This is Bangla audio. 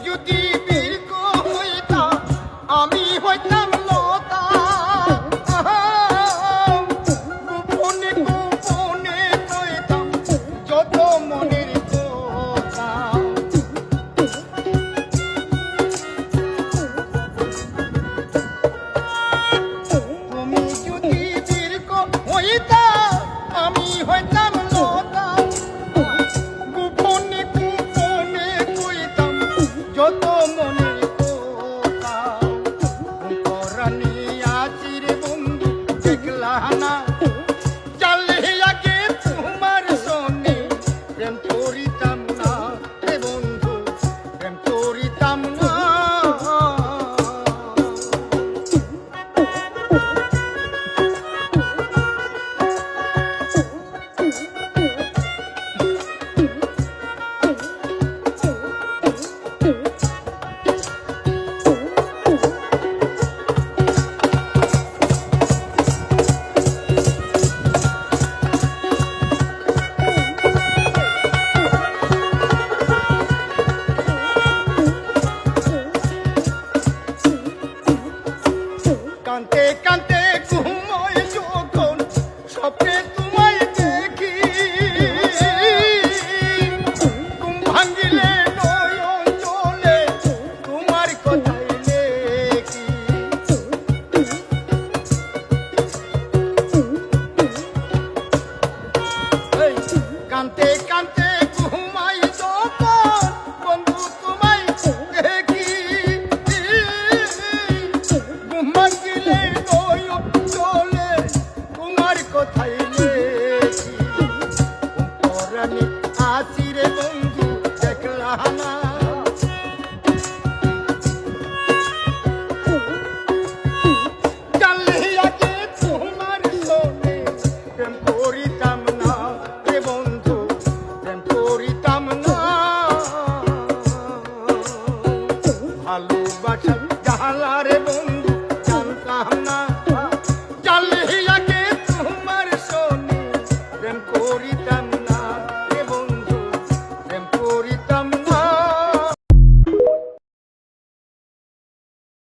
যদি দীর্ঘ হইতাম আমি হইতাম লতা গোপনে গোপনে কইতাম যত মনের কথা তুমি যদি দীর্ঘ হইতাম আমি হইতাম লতা গোপনে গোপনে কইতাম যত মনের কথা পরানি আছি রে বন্ধু দেখলা না জানলে আগে তোমার সঙ্গে প্রেম করিতাম না রে বন্ধু প্রেম করিতাম না কান্তে কান্তে ঘুমোয় যখন স্বপ্নে তোমায় দেখি ঘুম ভাঙিলে নয়ন জলে তোমার কথাই লেখি কান্তে কান্তে ঘুমাই যখন বন্ধু তোমায় দেখি ঘুম ভাঙিলে নয়ন জলে তোমার কথাই লেখি পরানি আছি রে বন্ধু দেখলা না জানলে আগে তোমার সঙ্গে প্রেম করিতাম না রে বন্ধু প্রেম করিতাম না ভালোবাসা জালা রে বন্ধু